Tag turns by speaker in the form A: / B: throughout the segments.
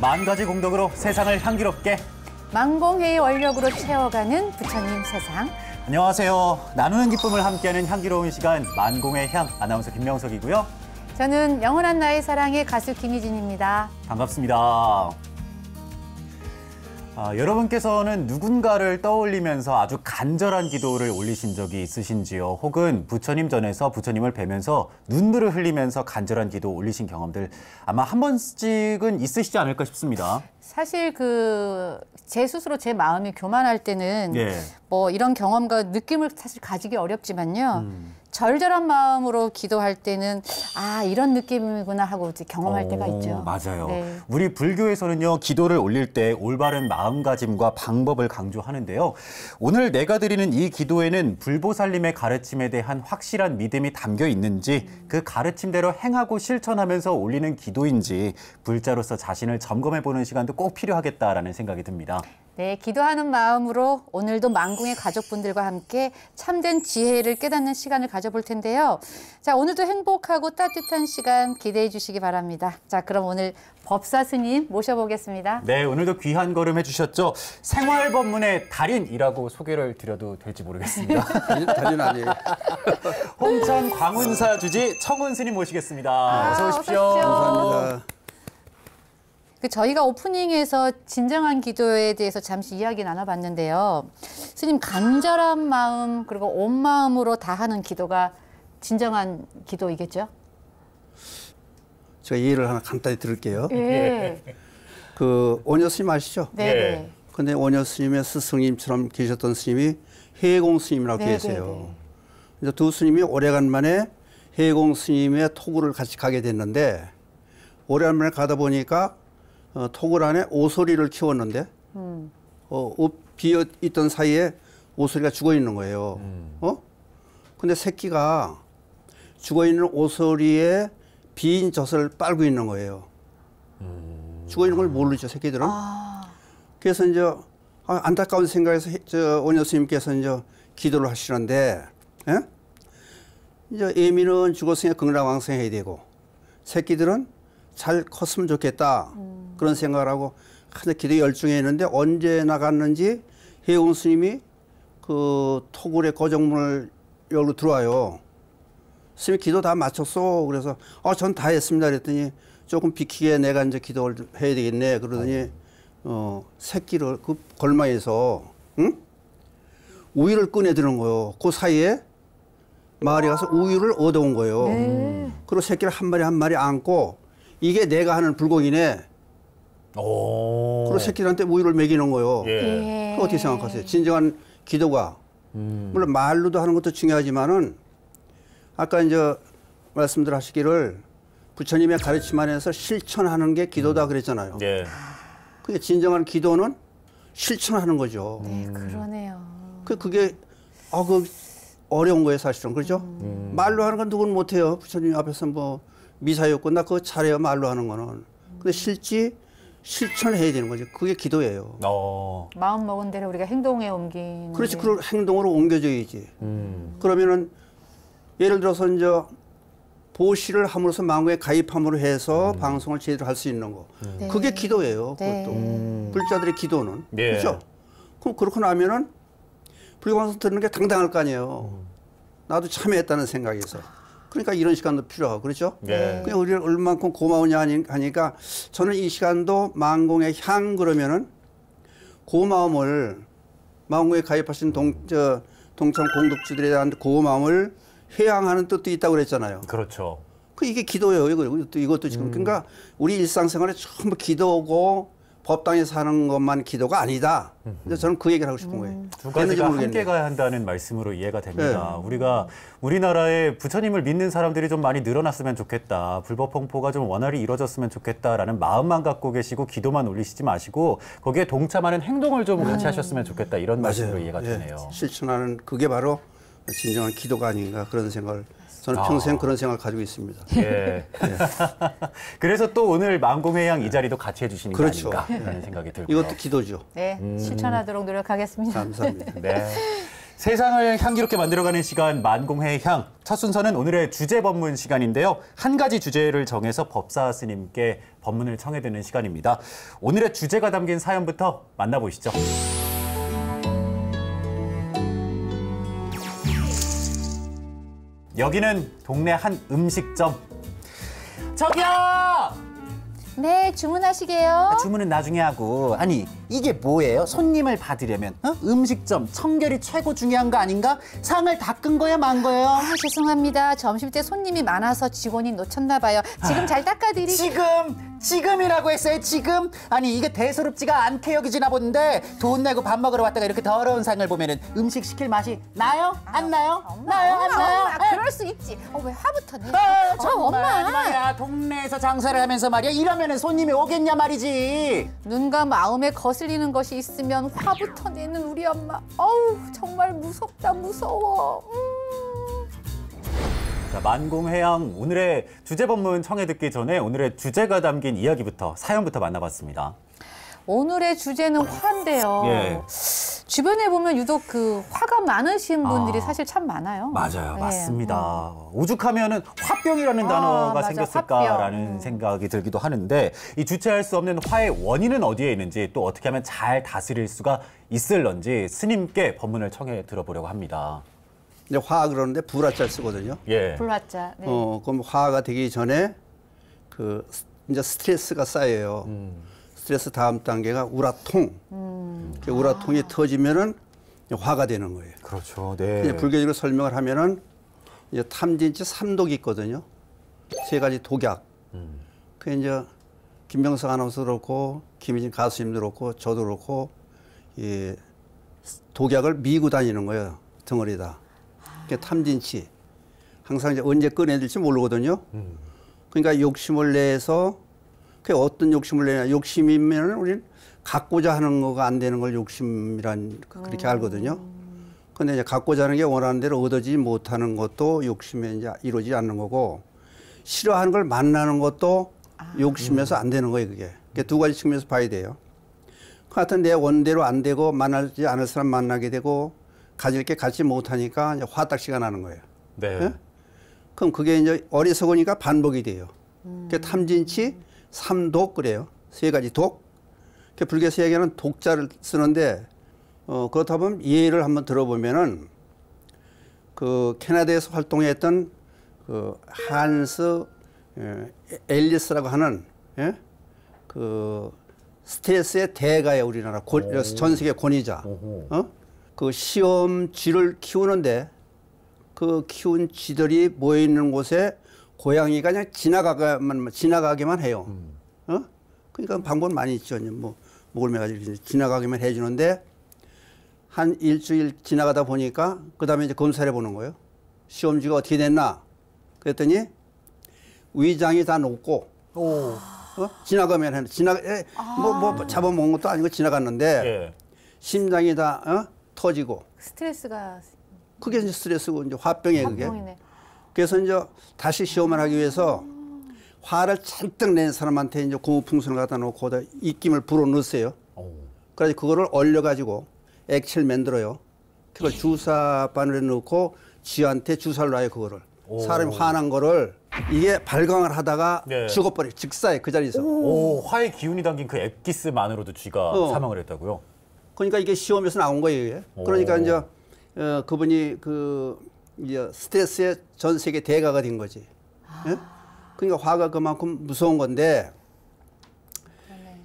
A: 만 가지 공덕으로 세상을 향기롭게
B: 만공회의 원력으로 채워가는 부처님 세상.
A: 안녕하세요. 나누는 기쁨을 함께하는 향기로운 시간 만공의 향 아나운서 김명석이고요.
B: 저는 영원한 나의 사랑의 가수 김희진입니다.
A: 반갑습니다. 여러분께서는 누군가를 떠올리면서 아주 간절한 기도를 올리신 적이 있으신지요? 혹은 부처님 전에서 부처님을 뵈면서 눈물을 흘리면서 간절한 기도 올리신 경험들 아마 한 번씩은 있으시지 않을까 싶습니다.
B: 사실 제 스스로 제 마음이 교만할 때는 뭐 이런 경험과 느낌을 사실 가지기 어렵지만요. 절절한 마음으로 기도할 때는 이런 느낌이구나 하고 이제 경험할 때가 있죠.
A: 맞아요.
B: 네.
A: 우리 불교에서는요, 기도를 올릴 때 올바른 마음가짐과 방법을 강조하는데요. 오늘 내가 드리는 이 기도에는 불보살님의 가르침에 대한 확실한 믿음이 담겨 있는지 그 가르침대로 행하고 실천하면서 올리는 기도인지 불자로서 자신을 점검해보는 시간도 꼭 필요하겠다라는 생각이 듭니다.
B: 네, 기도하는 마음으로 오늘도 만궁의 가족분들과 함께 참된 지혜를 깨닫는 시간을 가져볼 텐데요. 자, 오늘도 행복하고 따뜻한 시간 기대해 주시기 바랍니다. 자, 그럼 오늘 법사 스님 모셔보겠습니다.
A: 네, 오늘도 귀한 걸음 해주셨죠. 생활법문의 달인이라고 소개를 드려도 될지 모르겠습니다.
C: 달인 아니에요.
A: 홍천 광운사 주지 청운 스님 모시겠습니다. 어서 오십시오.
B: 어서 오십시오.
C: 감사합니다.
B: 저희가 오프닝에서 진정한 기도에 대해서 잠시 이야기 나눠봤는데요. 스님, 간절한 마음 그리고 온 마음으로 다하는 기도가 진정한 기도이겠죠?
C: 제가 예를 하나 간단히 들을게요.
B: 예.
C: 오녀 스님 아시죠?
B: 네.
C: 근데 오녀 스님의 스승님처럼 계셨던 스님이 해공 스님이라고 계세요. 그래서 두 스님이 오래간만에 해공 스님의 토굴을 같이 가게 됐는데 오래간만에 가다 보니까 토굴 안에 오소리를 키웠는데 비어 있던 사이에 오소리가 죽어 있는 거예요. 근데 새끼가 죽어 있는 오소리에 빈 젖을 빨고 있는 거예요. 죽어 있는 걸 모르죠, 새끼들은. 그래서 이제 안타까운 생각에서 오녀 스님께서 이제 기도를 하시는데, 이제 애미는 죽었으니까 극락왕생해야 되고 새끼들은 잘 컸으면 좋겠다. 그런 생각을 하고 하도 기도에 열중해 있는데 언제 나갔는지 해공 스님이 그 토굴의 거정문을 열고 들어와요. 스님이 기도 다 마쳤어. 그래서 전 다 했습니다. 그랬더니 조금 비키게 내가 이제 기도를 해야 되겠네. 그러더니 새끼를 그 걸망에서 우유를 꺼내드는 거예요. 그 사이에 마을에 가서 우유를 얻어온 거예요. 그리고 새끼를 한 마리 한 마리 안고 이게 내가 하는 불공이네. 그리고 새끼들한테 우유를 먹이는 거예요. 어떻게 생각하세요? 진정한 기도가 물론 말로도 하는 것도 중요하지만은 아까 이제 말씀들 하시기를 부처님의 가르침 안에서 실천하는 게 기도다 그랬잖아요. 그게 진정한 기도는 실천하는 거죠.
B: 네, 그러네요.
C: 그게 어려운 거예요, 사실은. 그렇죠? 말로 하는 건 누구는 못해요. 부처님 앞에서 뭐 미사였고 나 그거 잘해요, 말로 하는 거는. 근데 실천을 해야 되는 거죠. 그게 기도예요.
B: 마음 먹은 대로 우리가 행동에 옮기는.
C: 그렇지, 그걸 행동으로 옮겨줘야지. 그러면은 예를 들어서 이제 보시를 함으로써 만구에 가입함으로 해서 방송을 제대로 할 수 있는 거. 그게 기도예요. 그것도. 불자들의 기도는. 그렇죠? 그럼 그렇고 나면은 불교방송 듣는 게 당당할 거 아니에요. 나도 참여했다는 생각에서. 그러니까 이런 시간도 필요하고 그렇죠? 그냥 우리를 얼마만큼 고마우냐 하니까 저는 이 시간도 만공의 향 그러면은 고마움을 만공에 가입하신 동참 공덕주들에 대한 고마움을 회양하는 뜻도 있다고 그랬잖아요.
A: 그렇죠.
C: 이게 기도예요. 이것도 지금 그러니까 우리 일상생활에 전부 기도고 법당에서 하는 것만 기도가 아니다. 그래서 저는 그 얘기를 하고 싶은 거예요.
A: 두 가지가 함께 가야 한다는 말씀으로 이해가 됩니다. 우리가 우리나라에 부처님을 믿는 사람들이 좀 많이 늘어났으면 좋겠다. 불법 홍포가 좀 원활히 이루어졌으면 좋겠다라는 마음만 갖고 계시고 기도만 올리시지 마시고 거기에 동참하는 행동을 좀 같이 하셨으면 좋겠다. 이런 말씀으로 이해가 되네요.
C: 실천하는 그게 바로 진정한 기도가 아닌가 그런 생각을 저는 평생 그런 생각을 가지고 있습니다.
A: 그래서 또 오늘 만공회양 이 자리도 같이 해주시는 게
C: 그렇죠.
A: 아닌가 하는 생각이 들고요.
C: 이것도 기도죠.
B: 네, 실천하도록 노력하겠습니다.
C: 감사합니다.
A: 세상을 향기롭게 만들어가는 시간 만공의 향. 첫 순서는 오늘의 주제 법문 시간인데요. 한 가지 주제를 정해서 법사 스님께 법문을 청해드리는 시간입니다. 오늘의 주제가 담긴 사연부터 만나보시죠. 여기는 동네 한 음식점. 저기요!
B: 네, 주문하시게요.
A: 주문은 나중에 하고. 아니, 이게 뭐예요? 손님을 받으려면 음식점 청결이 최고 중요한 거 아닌가? 상을 닦은 거야, 만 거예요?
B: 아, 죄송합니다. 점심때 손님이 많아서 직원이 놓쳤나 봐요. 지금 잘 닦아드리.
A: 지금이라고 했어요, 지금? 아니, 이게 대수롭지가 않게 여기지나 본데 돈 내고 밥 먹으러 왔다가 이렇게 더러운 상을 보면은 음식 시킬 맛이 나요? 안 나요? 나요? 안 나요?
B: 엄마, 그럴 수 있지. 왜 화부터 내?
A: 정말
B: 엄마.
A: 말이야, 동네에서 장사를 하면서 말이야, 이러면은 손님이 오겠냐 말이지.
B: 눈과 마음에 거슬리는 것이 있으면 화부터 내는 우리 엄마. 어우, 정말 무섭다, 무서워.
A: 자, 만공회양 오늘의 주제 법문 청해 듣기 전에 오늘의 주제가 담긴 이야기부터 사연부터 만나봤습니다.
B: 오늘의 주제는 화인데요.
A: 예.
B: 주변에 보면 유독 그 화가 많으신 분들이 사실 참 많아요.
A: 맞아요,
B: 네.
A: 맞습니다. 오죽하면은 화병이라는 단어가
B: 맞아,
A: 생겼을까라는
B: 화병.
A: 생각이 들기도 하는데, 이 주체할 수 없는 화의 원인은 어디에 있는지, 또 어떻게 하면 잘 다스릴 수가 있을런지 스님께 법문을 청해 들어보려고 합니다.
C: 이제 화 그러는데 불화자 쓰거든요.
A: 예.
B: 불화자. 네.
C: 그럼 화가 되기 전에 이제 스트레스가 쌓여요. 스트레스 다음 단계가 우라통. 그 우라통이 터지면은 화가 되는 거예요.
A: 그렇죠. 네.
C: 이제 불교적으로 설명을 하면은 이제 탐진치 3독이 있거든요. 3가지 독약. 그 이제 김병석 아나운서도 그렇고 김희진 가수님도 그렇고 저도 그렇고 이 독약을 미고 다니는 거예요. 덩어리다. 그게 탐진치. 항상 이제 언제 꺼내야 될지 모르거든요. 그러니까 욕심을 내서 그게 어떤 욕심을 내냐. 욕심이면 우리는 갖고자 하는 거가 안 되는 걸 욕심이란 그렇게 알거든요. 근데 이제 갖고자 하는 게 원하는 대로 얻어지지 못하는 것도 욕심에 이제 이루어지지 않는 거고, 싫어하는 걸 만나는 것도 욕심에서 안 되는 거예요, 그게. 그게 두 가지 측면에서 봐야 돼요. 그 하여튼 내 원대로 안 되고 만나지 않을 사람 만나게 되고 가질 게 갖지 못하니까 이제 화딱지가 나는 거예요.
A: 네.
C: 예? 그럼 그게 이제 어리석으니까 반복이 돼요. 그 탐진치, 3독 그래요. 3가지 독. 그 불교에서 얘기하는 독자를 쓰는데, 그렇다 보면 예를 한번 들어보면은 그 캐나다에서 활동했던 그 한스 앨리스라고 하는, 예? 그 스트레스의 대가예요, 우리나라. 전 세계 권위자. 그 시험 쥐를 키우는데 그 키운 쥐들이 모여 있는 곳에 고양이가 그냥 지나가기만 해요. 그러니까 방법은 많이 있죠. 뭐 목을 매가지고 지나가기만 해주는데 한 일주일 지나가다 보니까 그 다음에 이제 검사를 해보는 거예요. 시험지가 어떻게 됐나? 그랬더니 위장이 다 녹고, 지나가면 뭐 잡아먹은 것도 아니고 지나갔는데
A: 예.
C: 심장이 다 터지고.
B: 스트레스가.
C: 그게 이제 스트레스고 이제 화병이에요, 그게.
B: 화병이네.
C: 그래서 이제 다시 시험을 하기 위해서 화를 잔뜩 낸 사람한테 이제 고무풍선을 갖다 놓고 거기다 입김을 불어 넣으세요. 그래서 그거를 얼려가지고 액체를 만들어요. 그걸 주사 바늘에 넣고 쥐한테 주사를 놔요, 그거를. 사람이 화난 거를 이게 발광을 하다가
A: 네.
C: 죽어버려. 즉사에 그 자리에서.
A: 오, 화의 기운이 담긴 그 엑기스만으로도 쥐가 사망을 했다고요?
C: 그러니까 이게 시험에서 나온 거예요, 이게. 그러니까 이제 그분이 이제 스트레스의 전 세계 대가가 된 거지. 예? 그러니까 화가 그만큼 무서운 건데,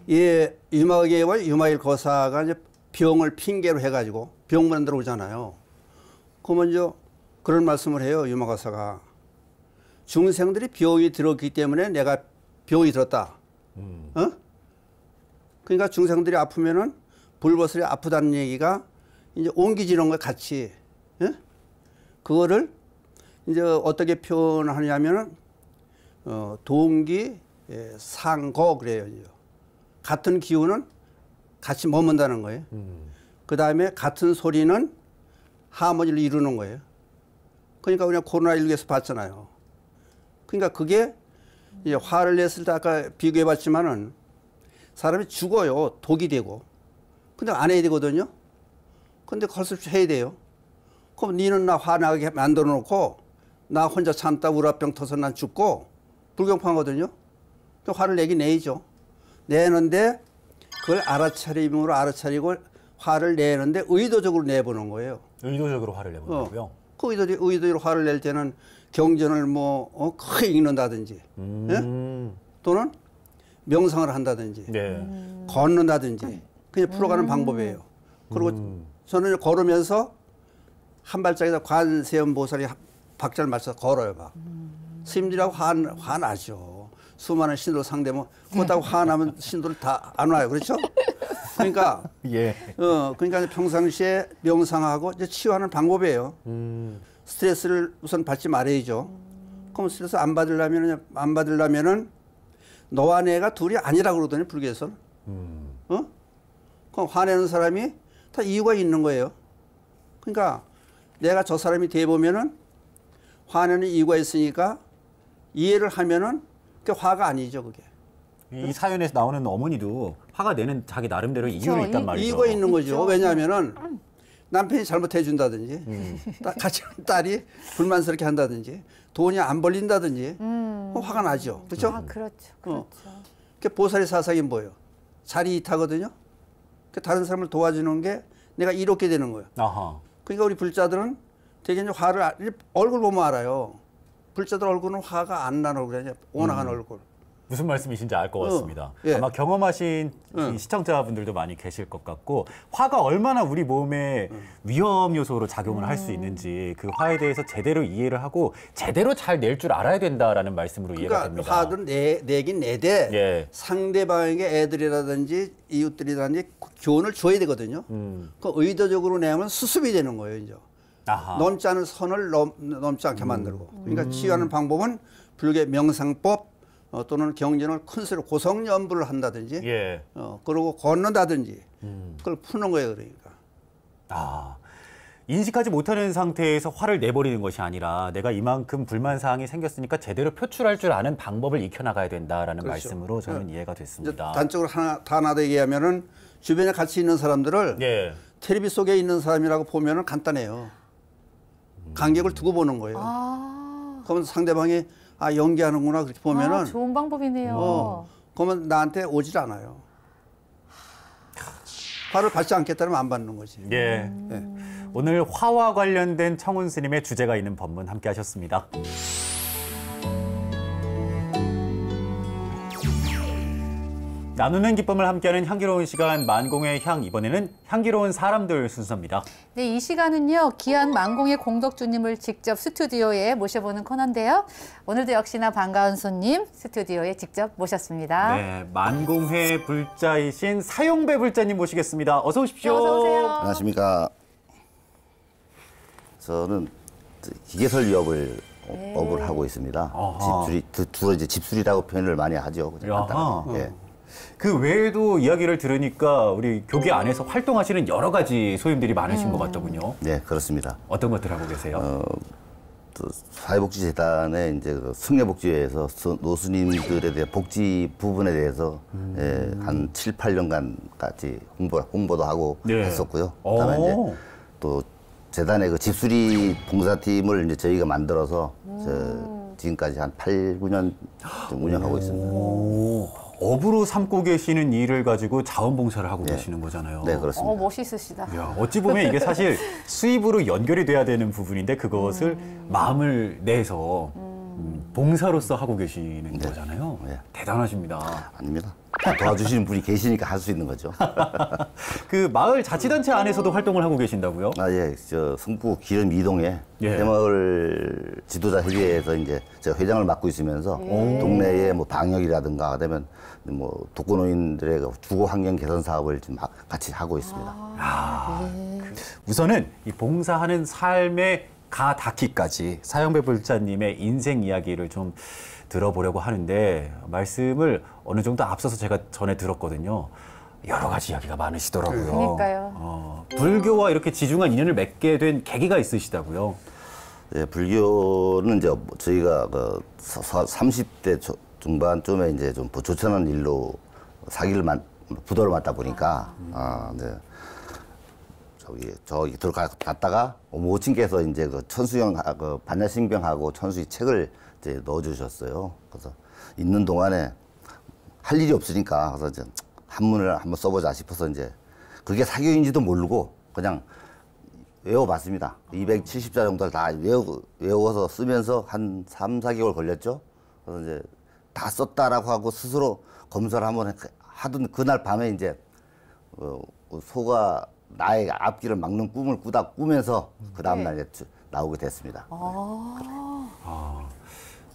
C: 이 유마계와 유마일 거사가 이제 병을 핑계로 해가지고 병문안 들어오잖아요. 그러면 이제 그런 말씀을 해요, 유마거사가. 중생들이 병이 들었기 때문에 내가 병이 들었다. 그러니까 중생들이 아프면은 불보살이 아프다는 얘기가 이제 옮기지는 거 같이. 예? 그거를 이제 어떻게 표현하냐면은 동기, 상고 그래요. 같은 기운은 같이 머문다는 거예요. 그 다음에 같은 소리는 하모니를 이루는 거예요. 그러니까 그냥 코로나19에서 봤잖아요. 그러니까 그게 이제 화를 냈을 때 아까 비교해 봤지만은 사람이 죽어요. 독이 되고. 근데 안 해야 되거든요. 근데 헐수 해야 돼요. 그럼 니는 나 화나게 만들어 놓고 나 혼자 참다 우라병 터서 난 죽고 불경파거든요. 화를 내긴 내죠. 내는데 그걸 알아차림으로 알아차리고 화를 내는데 의도적으로 내보는 거예요.
A: 의도적으로 화를 내본다고요?
C: 그 의도적으로 화를 낼 때는 경전을 크게 읽는다든지 예? 또는 명상을 한다든지
A: 네.
C: 걷는다든지 그냥 풀어가는 방법이에요. 그리고 저는 걸으면서 한 발짝에다 관세음보살이 박자를 맞춰서 걸어요. 막. 스님들하고 화나죠. 수많은 신도 상대면 그렇다고 화나면 신도를 다 안 와요. 그렇죠? 그러니까
A: 예.
C: 그러니까 평상시에 명상하고 이제 치유하는 방법이에요. 스트레스를 우선 받지 말아야죠. 그럼 스트레스 안 받으려면은 너와 내가 둘이 아니라고 그러더니 불교에서는. 그럼 화내는 사람이 다 이유가 있는 거예요. 그러니까 내가 저 사람이 돼 보면은 화내는 이유가 있으니까 이해를 하면은 그게 화가 아니죠, 그게.
A: 이 사연에서 나오는 어머니도 화가 내는 자기 나름대로 이유는 있단 말이죠.
C: 이유가 있는 거죠. 왜냐하면은 남편이 잘못해 준다든지 같이 딸이 불만스럽게 한다든지 돈이 안 벌린다든지 화가 나죠. 그렇죠?
B: 아, 그렇죠. 그렇죠.
C: 그 보살의 사상이 뭐예요? 자리이타거든요. 다른 사람을 도와주는 게 내가 이롭게 되는 거예요.
A: 아하.
C: 그러니까 우리 불자들은 되게 이제 화를 얼굴 보면 알아요. 불자들 얼굴은 화가 안 나는 얼굴이냐, 온화한 얼굴.
A: 무슨 말씀이신지 알 것 같습니다.
C: 예.
A: 아마 경험하신 이 시청자분들도 많이 계실 것 같고 화가 얼마나 우리 몸에 위험 요소로 작용을 할 수 있는지 그 화에 대해서 제대로 이해를 하고 제대로 잘 낼 줄 알아야 된다라는 말씀으로 이해가 됩니다.
C: 그러니까 화든 내긴 내되
A: 예.
C: 상대방에게 애들이라든지 이웃들이라든지 교훈을 줘야 되거든요. 그 의도적으로 내면 수습이 되는 거예요. 이제.
A: 아하.
C: 넘지 않은 선을 넘지 않게 만들고. 그러니까 치유하는 방법은 불교 명상법 또는 경전을 큰 소리로 고성연부를 한다든지
A: 예.
C: 그러고 걷는다든지 그걸 푸는 거예요. 그러니까.
A: 아, 인식하지 못하는 상태에서 화를 내버리는 것이 아니라 내가 이만큼 불만 사항이 생겼으니까 제대로 표출할 줄 아는 방법을 익혀나가야 된다라는
C: 그렇죠.
A: 말씀으로 저는 이해가
C: 이제
A: 됐습니다.
C: 단적으로 하나 더 얘기하면은 주변에 같이 있는 사람들을
A: 예.
C: 텔레비 속에 있는 사람이라고 보면은 간단해요. 간격을 두고 보는 거예요.
B: 아,
C: 그러면 상대방이 연기하는구나 그렇게 보면은
B: 좋은 방법이네요.
C: 그러면 나한테 오질 않아요. 화를 받지 않겠다면 안 받는 거지.
A: 예.
C: 예.
A: 오늘 화와 관련된 청운 스님의 주제가 있는 법문 함께 하셨습니다. 나누는 기쁨을 함께하는 향기로운 시간 만공의 향, 이번에는 향기로운 사람들 순서입니다.
B: 네, 이 시간은요, 귀한 만공의 공덕주님을 직접 스튜디오에 모셔보는 코너인데요. 오늘도 역시나 반가운 손님 스튜디오에 직접 모셨습니다.
A: 네, 만공회 불자이신 사용배 불자님 모시겠습니다. 어서 오십시오.
B: 어서 오세요.
D: 안녕하십니까. 저는 기계설 업을 하고 있습니다.
A: 아하.
D: 주로 이제 집수리라고 표현을 많이 하죠. 그냥
A: 아하.
D: 간단하게. 예.
A: 그 외에도 이야기를 들으니까 우리 교계 안에서 활동하시는 여러 가지 소임들이 많으신 것 같더군요.
D: 네, 그렇습니다.
A: 어떤 것들 하고 계세요?
D: 또 사회복지재단의 이제 그 승려복지회에서 노스님들에 대한 복지 부분에 대해서 한 7, 8년간 같이 홍보도 하고
A: 네.
D: 했었고요. 그다음에 이제 또 재단의 그 집수리 봉사팀을 이제 저희가 만들어서 지금까지 한 8, 9년 좀 운영하고 있습니다.
A: 오, 업으로 삼고 계시는 일을 가지고 자원봉사를 하고 계시는 거잖아요.
D: 네, 그렇습니다.
B: 멋있으시다.
A: 야, 어찌 보면 이게 사실 수입으로 연결이 돼야 되는 부분인데 그것을 마음을 내서 봉사로서 하고 계시는 거잖아요.
D: 네.
A: 대단하십니다.
D: 아닙니다. 도와주시는 분이 계시니까 할 수 있는 거죠.
A: 그 마을 자치단체 안에서도 활동을 하고 계신다고요?
D: 예, 저 성북 기름 이동에
A: 예.
D: 새마을 지도자 협의회에서 이제 제가 회장을 맡고 있으면서 동네에 뭐 방역이라든가 그다음에 뭐 독거노인들의 주거 환경 개선 사업을 좀 같이 하고 있습니다.
A: 우선은 이 봉사하는 삶의 가닿기까지 사용배 불자님의 인생 이야기를 좀 들어보려고 하는데 말씀을 어느 정도 앞서서 제가 전에 들었거든요. 여러 가지 이야기가 많으시더라고요.
B: 그러니까요.
A: 불교와 이렇게 지중한 인연을 맺게 된 계기가 있으시다고요.
D: 예, 불교는 이제 저희가 그 30대 중반쯤에 이제 좀 좋지 않은 일로 부도를 맞다 보니까 네. 저기 들어갔다가 모친께서 이제 그 천수형 그 반야신병하고 천수희 책을 이제 넣어주셨어요. 그래서 있는 동안에 할 일이 없으니까 그래서 이제 한문을 한번 써보자 싶어서 이제 그게 사교인지도 모르고 그냥 외워봤습니다. 270자 정도를 다 외워서 쓰면서 한 3, 4개월 걸렸죠. 그래서 이제 다 썼다라고 하고 스스로 검사를 한번 하던 그날 밤에 이제 소가 나의 앞길을 막는 꿈을 꾸면서 그 다음날 이제 나오게 됐습니다.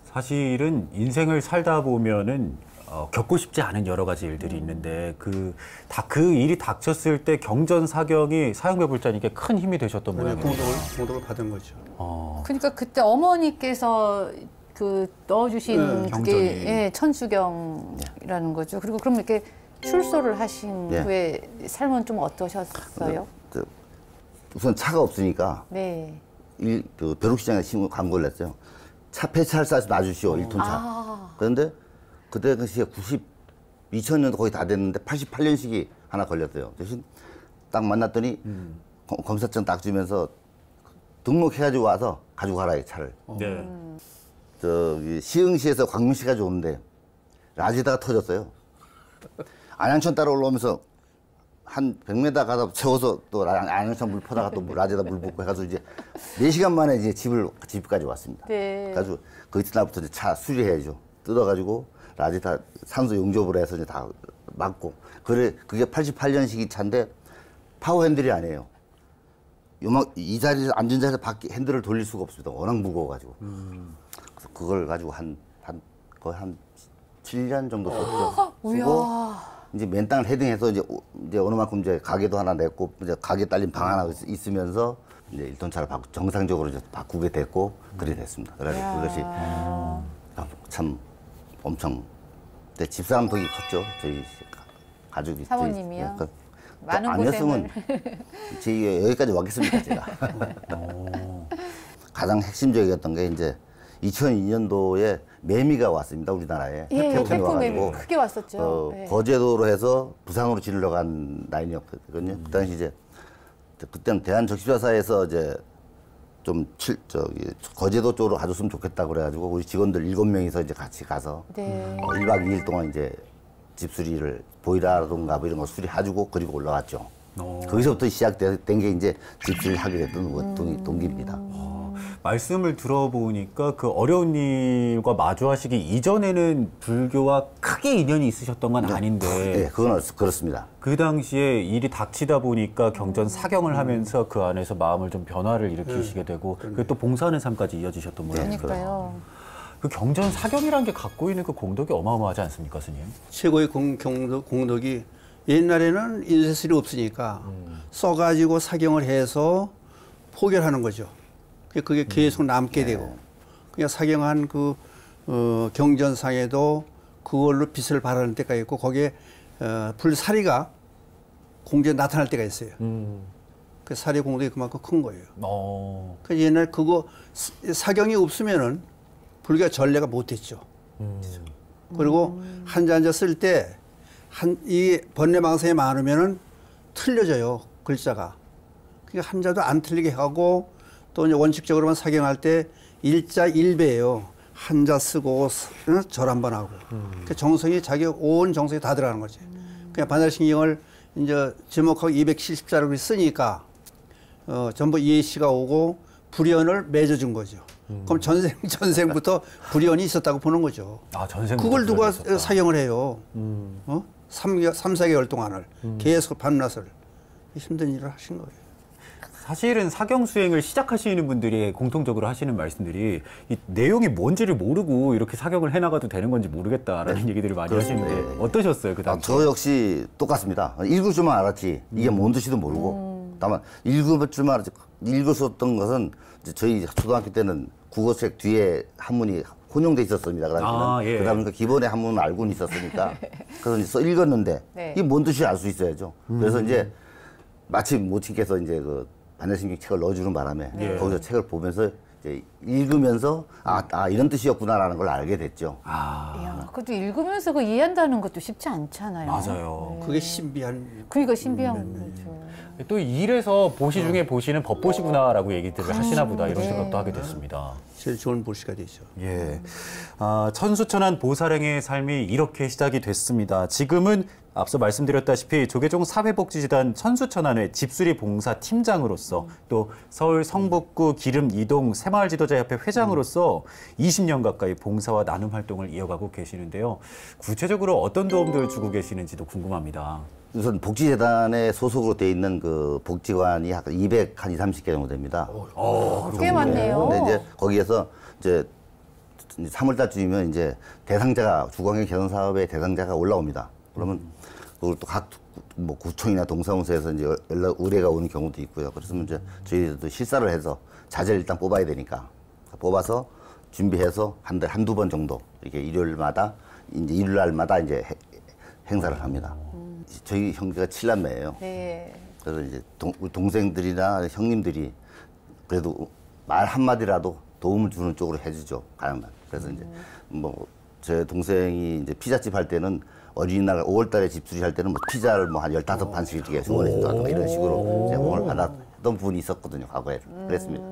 A: 사실은 인생을 살다 보면은 겪고 싶지 않은 여러 가지 일들이 있는데 그 일이 닥쳤을 때 경전사경이 사형배불자님께 큰 힘이 되셨던 모양이에요.
C: 공덕을 받은 거죠.
B: 그러니까 그때 어머니께서 그 넣어주신 그게 천수경이라는 거죠. 그리고 그럼 이렇게 출소를 하신 후에 삶은 좀 어떠셨어요?
D: 우선 차가 없으니까
B: 네.
D: 그 벼룩시장에 광고를 냈어요. 차 폐차할 쌀 놔주시오, 1톤 차. 그런데 그때 당시에 2000년도 거의 다 됐는데 88년식이 하나 걸렸어요. 대신 딱 만났더니 검사증 딱 주면서 등록해가지고 와서 가지고 가라, 이 차를.
A: 네.
D: 저기 시흥시에서 광명시가 좋은데 라지다가 터졌어요. 안양천 따라 올라오면서 한 100m 가다 채워서 또 안양천 물 퍼다가 또 라지다 물 붓고 해가지고 이제 4시간 만에 이제 집까지 왔습니다.
B: 네.
D: 그래가지고 그 이튿날부터 이제 차 수리해야죠. 뜯어가지고 라지다 산소 용접을 해서 이제 다 막고 그게 88년식이 차인데 파워 핸들이 아니에요. 이 자리에서 앉은 자리에서 밖에 핸들을 돌릴 수가 없습니다. 워낙 무거워가지고. 그래서 그걸 가지고 거의 한 7년 정도 썼죠. 쓰고 이제 맨 땅을 헤딩해서 이제 어느 만큼 이제 가게도 하나 냈고 이제 가게 딸린 방 하나 있으면서 이제 1톤 차를 정상적으로 이제 바꾸게 됐고 그래 됐습니다. 그래서 그것이 참 엄청 집사람 덕이 컸죠. 저희 가족이.
B: 사모님이요? 많은
D: 아니었으면 저희 여기까지 왔겠습니까 제가. 가장 핵심적이었던 게 이제 2002년도에 매미가 왔습니다 우리나라에. 태풍이 와가지고
B: 크게 왔었죠.
D: 거제도로 해서 부산으로 질러 간 라인이었거든요. 그 당시 이제 그때는 대한적십자사에서 이제 거제도 쪽으로 가줬으면 좋겠다 그래가지고 우리 직원들 7명이서 이제 같이 가서 1박 2일 동안 이제 집수리를 보일러라든가 뭐 이런 거 수리해주고 그리고 올라갔죠. 거기서부터 시작된 게 이제 집수리를 하게 됐던 동기입니다.
A: 말씀을 들어보니까 그 어려운 일과 마주하시기 이전에는 불교와 크게 인연이 있으셨던 건 아닌데.
D: 네, 그건 그렇습니다.
A: 그 당시에 일이 닥치다 보니까 경전 사경을 하면서 그 안에서 마음을 좀 변화를 일으키시게 되고 그게 또 봉사하는 삶까지 이어지셨던 모양이에요.
B: 그러니까요.
A: 그 경전 사경이라는 게 갖고 있는 그 공덕이 어마어마하지 않습니까, 스님?
C: 최고의 공덕이 옛날에는 인쇄술이 없으니까 써가지고 사경을 해서 포결하는 거죠. 그게 계속 남게 되고 그냥 사경한 그 경전상에도 그걸로 빛을 발하는 때가 있고 거기에 불사리가 공중에 나타날 때가 있어요. 그 사리 공덕이 그만큼 큰 거예요. 그 옛날 그거 사경이 없으면은 불교가 전례가 못했죠. 그리고 한자 쓸 때 이 번뇌망상이 많으면은 틀려져요 글자가. 그러니까 한자도 안 틀리게 하고 또 이제 원칙적으로만 사경할 때 일자 일배예요. 한자 쓰고 절 한 번 하고. 그 정성이 자기 온 정성이 다 들어가는 거지. 그냥 반야신경을 이제 제목하고 270자를 쓰니까 전부 이해씨가 오고 불연을 맺어준 거죠. 그럼 전생부터 불연이 있었다고 보는 거죠.
A: 전생부터
C: 그걸 누가 사경을 해요. 3, 4개월 동안을 계속 밤낮을 힘든 일을 하신 거예요.
A: 사실은 사경 수행을 시작하시는 분들이 공통적으로 하시는 말씀들이 이 내용이 뭔지를 모르고 이렇게 사경을 해나가도 되는 건지 모르겠다라는 얘기들을 많이 하시는데 어떠셨어요 그 당시?
D: 저 역시 똑같습니다. 읽을 줄만 알았지 이게 뭔 뜻인지도 모르고 다만 읽을 줄만 알았지 읽었었던 것은 저희 초등학교 때는 국어책 뒤에 한문이 혼용돼 있었습니다. 그러다 보니까 기본의 한문을 알고는 있었으니까 그래서 이제 읽었는데 이게 뭔 뜻인지 알 수 있어야죠. 그래서 이제 마침 모친께서 이제 그 반야신경 책을 넣어주는 바람에 거기서 책을 보면서 이제 읽으면서 이런 뜻이었구나라는 걸 알게 됐죠.
B: 이야, 그것도 읽으면서 그 이해한다는 것도 쉽지 않잖아요.
A: 맞아요.
C: 그게 신비한.
B: 그러니까 신비한 거죠.
A: 또 일에서 보시 중에 보시는 법보시구나라고 얘기들을 하시나 보다 이런
B: 네.
A: 생각도 하게 됐습니다.
C: 제일 좋은 보시가 되죠.
A: 예, 천수천안 보살행의 삶이 이렇게 시작이 됐습니다. 지금은 앞서 말씀드렸다시피 조계종 사회복지재단 천수천안의 집수리 봉사 팀장으로서 또 서울 성북구 기름 이동 새마을지도자협회 회장으로서 20년 가까이 봉사와 나눔 활동을 이어가고 계시는데요. 구체적으로 어떤 도움들을 주고 계시는지도 궁금합니다.
D: 우선 복지재단에 소속으로 돼 있는 그 복지관이 한 220, 30개 정도 됩니다.
B: 꽤 많네요.
D: 근데 이제 거기에서 이제 3월 달쯤이면 이제 대상자가 주거환경 개선 사업의 대상자가 올라옵니다. 그러면 그걸 또 각 뭐 구청이나 동사무소에서 이제 연락 의뢰가 오는 경우도 있고요. 그래서 이제 저희들도 실사를 해서 자재를 일단 뽑아야 되니까 뽑아서 준비해서 한 달에 한두 번 정도 이렇게 일요일마다 이제 일요일 날마다 이제 행사를 합니다. 저희 형제가 7남매예요.
B: 네.
D: 그래서 이제 동생들이나 형님들이 그래도 말 한마디라도 도움을 주는 쪽으로 해주죠, 가능한. 그래서 이제 뭐 제 동생이 이제 피자집 할 때는 어린이날 5월 달에 집수리 할 때는 뭐 피자를 뭐 한 15판씩 이렇게 주문해준다든가 이런 식으로 이제 오늘 받았던 분이 있었거든요, 과거에. 그랬습니다.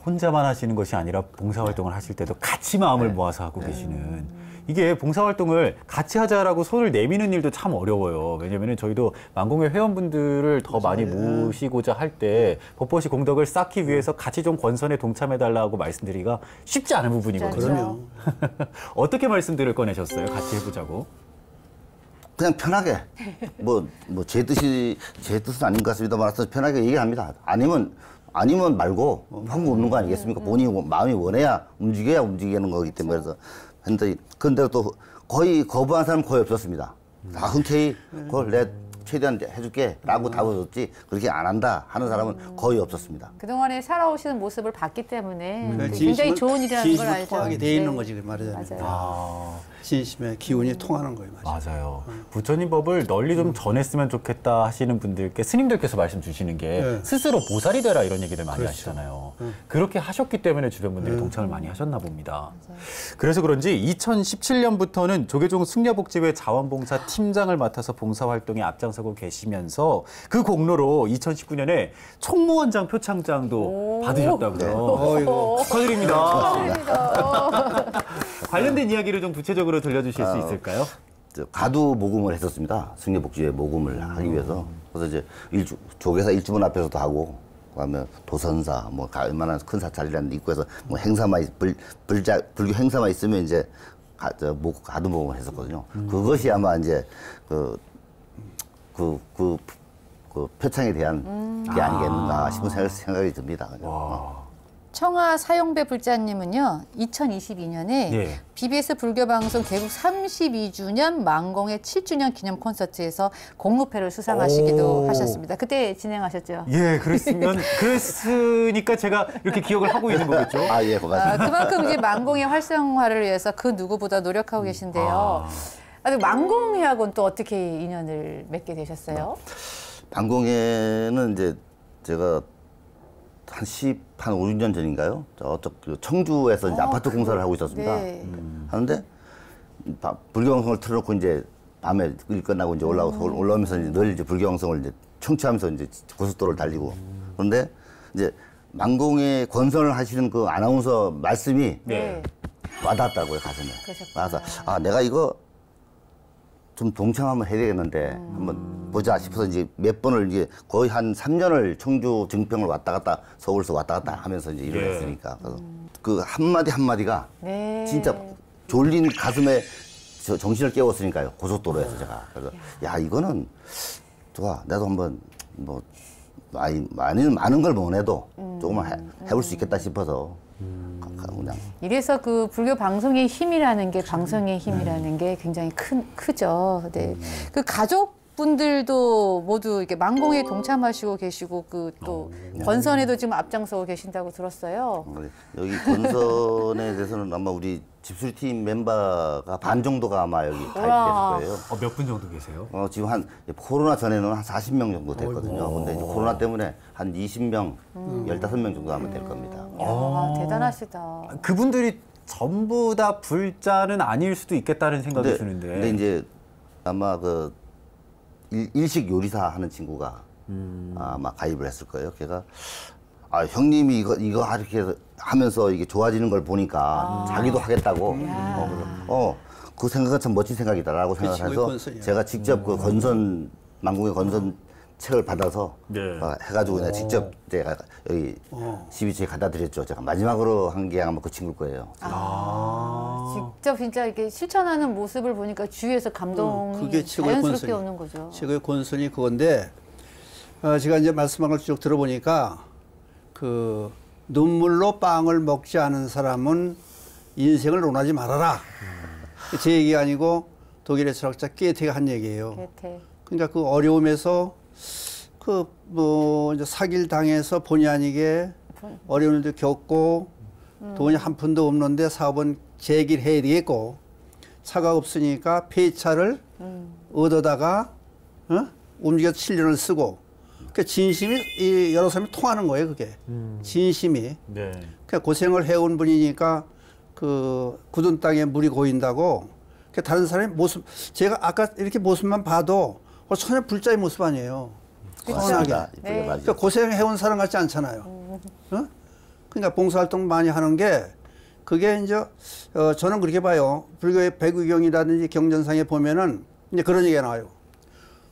A: 혼자만 하시는 것이 아니라 봉사활동을 하실 때도 같이 마음을 모아서 하고 계시는. 이게 봉사활동을 같이 하자라고 손을 내미는 일도 참 어려워요. 왜냐면은 저희도 만공회 회원분들을 더 많이 모시고자 할 때 법보시 공덕을 쌓기 위해서 같이 좀 권선에 동참해달라고 말씀드리기가 쉽지 않은 부분이거든요.
C: 그럼요.
A: 어떻게 말씀들을 꺼내셨어요? 같이 해보자고.
D: 그냥 편하게 뭐 제 뜻은 아닌 것 같습니다. 말해서 편하게 얘기합니다. 아니면 말고 방법 없는 거 아니겠습니까? 본인이 마음이 원해야 움직이는 거기 때문에 그래서 근데 또 거의 거부한 사람은 거의 없었습니다. 다 흔쾌히 그걸 내 최대한 해줄게 라고 답을 그렇게 안 한다 하는 사람은 거의 없었습니다.
B: 그동안에 살아오시는 모습을 봤기 때문에
C: 그러니까
B: 굉장히 좋은 일이라는 걸
C: 진심을
B: 알죠.
C: 통하게 돼 있는
B: 네.
C: 거지 말하자면.
B: 맞아요.
C: 진심의 기운이 통하는 거예요.
A: 맞아요. 부처님 법을 널리 좀 전했으면 좋겠다 하시는 분들께 스님들께서 말씀 주시는 게 스스로 보살이 되라 이런 얘기들 많이 하시잖아요. 그렇게 하셨기 때문에 주변 분들이 동참을 많이 하셨나 봅니다. 그래서 그런지 2017년부터는 조계종 승려복지회 자원봉사 팀장을 맡아서 봉사활동에 앞장서고 계시면서 그 공로로 2019년에 총무원장 표창장도 받으셨다고요. 축하드립니다. 관련된 이야기를 좀 구체적으로 들려주실 수 있을까요?
D: 가두 모금을 했었습니다. 승려복지회 모금을 하기 위해서. 그래서 이제 조계사 일주문 앞에서도 하고, 그다음에 도선사, 뭐 얼마나 큰 사찰이라는 데 입구에서 뭐 행사만 불교 행사만 있으면 이제 가두 모금을 했었거든요. 그것이 아마 이제 그 표창에 대한 게 아니겠는가 싶은 생각이 듭니다.
B: 청하 사용배 불자님은요, 2022년에
A: 예.
B: BBS 불교방송 개국 32주년 만공의 7주년 기념 콘서트에서 공로패를 수상하시기도 하셨습니다. 그때 진행하셨죠?
A: 예, 그랬으니까 제가 이렇게 기억을 하고 있는 거겠죠?
D: 예, 고맙습니다.
B: 그만큼 이제 만공의 활성화를 위해서 그 누구보다 노력하고 계신데요. 만공회하고는 또 어떻게 인연을 맺게 되셨어요?
D: 만공회는 이제 제가 한 5, 6년 전인가요? 저쪽 청주에서 이제 아파트 공사를 하고 있었습니다.
B: 네.
D: 하는데 불교방송을 틀어놓고 이제 밤에 일 끝나고 이제 올라오면서 이제 늘 이제 불교방송을 이제 청취하면서 이제 고속도로를 달리고 그런데 이제 만공의 권선을 하시는 그 아나운서 말씀이 와닿았다고요, 가슴에. 와서 내가 이거 좀 동참 한번 해야 되겠는데 한번 보자 싶어서 이제 몇 번을 이제 거의 한 3년을 청주 증평을 왔다 갔다 서울에서 왔다 갔다 하면서 이제 일을 했으니까 그래서 그 한마디가 진짜 졸린 가슴에 정신을 깨웠으니까요, 고속도로에서 제가. 그래서 야, 이거는 좋아, 나도 한번 뭐 많은 걸 못 해도 조금만 해볼 수 있겠다 싶어서 그냥.
B: 이래서 그 불교 방송의 힘이라는 게, 방송의 힘이라는 게 굉장히 크죠. 네. 그 가족분들도 모두 이렇게 만공에 동참하시고 계시고, 그 또 권선에도 지금 앞장서고 계신다고 들었어요.
D: 여기 권선에 대해서는 아마 우리 집수리팀 멤버가 반 정도가 아마 여기 가입됐을 거예요.
A: 몇 분 정도 계세요?
D: 지금 코로나 전에는 한 40명 정도 됐거든요. 근데 이제 코로나 때문에 한 20명, 15명 정도 하면 될 겁니다.
B: 대단하시다.
A: 그분들이 전부 다 불자는 아닐 수도 있겠다는 생각이 드는데.
D: 근데 이제 아마 그 일식 요리사 하는 친구가 아마 가입을 했을 거예요. 걔가 형님이 이거 이렇게 하면서 이게 좋아지는 걸 보니까 자기도 하겠다고. 그 생각은 참 멋진 생각이다라고 생각을 해서 제가 직접 그 건선 망궁의 건선 책을 받아서 해가지고 그냥 직접 제가 여기 CBC에 갖다 드렸죠. 제가 마지막으로 한 게 아마 그 친구일 거예요.
B: 직접 진짜 이렇게 실천하는 모습을 보니까 주위에서 감동이
C: 그게 최고의
B: 자연스럽게
C: 권선이,
B: 오는 거죠.
C: 최고의 권선이 그건데 제가 이제 말씀한 걸 쭉 들어보니까 그 눈물로 빵을 먹지 않은 사람은 인생을 논하지 말아라. 제 얘기가 아니고 독일의 철학자 게테가 한 얘기예요.
B: 게테.
C: 그러니까 그 어려움에서 그 뭐 이제 사기를 당해서 본의 아니게 어려운 일도 겪고 돈이 한 푼도 없는데 사업은 재기를 해야 되겠고 차가 없으니까 폐차를 얻어다가 움직여서 7년을 쓰고 그 진심이 이 여러 사람이 통하는 거예요. 그게 진심이. 그 고생을 해온 분이니까 그 굳은 땅에 물이 고인다고. 그 다른 사람의 모습 제가 아까 이렇게 모습만 봐도 전혀 불자의 모습 아니에요.
D: 선하게. 네.
C: 그러니까 고생해온 사람 같지 않잖아요. 그러니까 봉사활동 많이 하는 게 그게 이제 저는 그렇게 봐요. 불교의 배구경이라든지 경전상에 보면은 이제 그런 얘기가 나와요.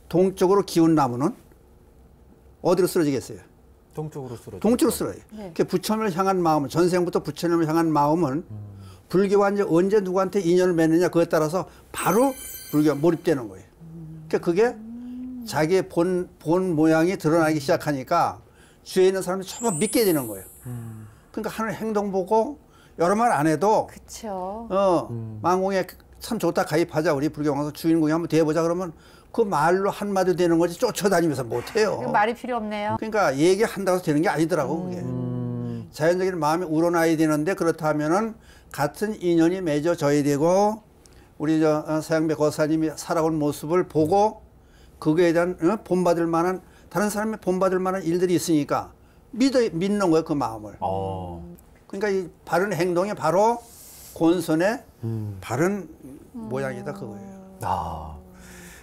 C: 동쪽으로 기운 나무는 어디로 쓰러지겠어요?
A: 동쪽으로 쓰러져.
C: 동쪽으로 쓰러져요.
B: 네.
C: 그 부처님을 향한 마음은 전생부터 부처님을 향한 마음은 불교와 이제 언제 누구한테 인연을 맺느냐 그에 따라서 바로 불교가 몰입되는 거예요. 그러니까 그게 자기의 본 모양이 드러나기 시작하니까 주위에 있는 사람이 전부 믿게 되는 거예요. 그러니까 하는 행동 보고 여러 말 안 해도
B: 그렇죠.
C: 망공에 참 좋다 가입하자 우리 불교 가서 주인공이 한번 돼보자 그러면 그 말로 한마디 되는 거지 쫓아다니면서 못해요.
B: 말이 필요 없네요.
C: 그러니까 얘기한다고 해서 되는 게 아니더라고 그게. 자연적인 마음이 우러나야 되는데 그렇다면은 같은 인연이 맺어져야 되고 우리 서양배 거사님이 살아온 모습을 보고 그거에 대한 본받을 만한 다른 사람이 본받을 만한 일들이 있으니까 믿는 거예요 그 마음을. 그러니까 이 바른 행동이 바로 권선의 바른 모양이다 그거예요.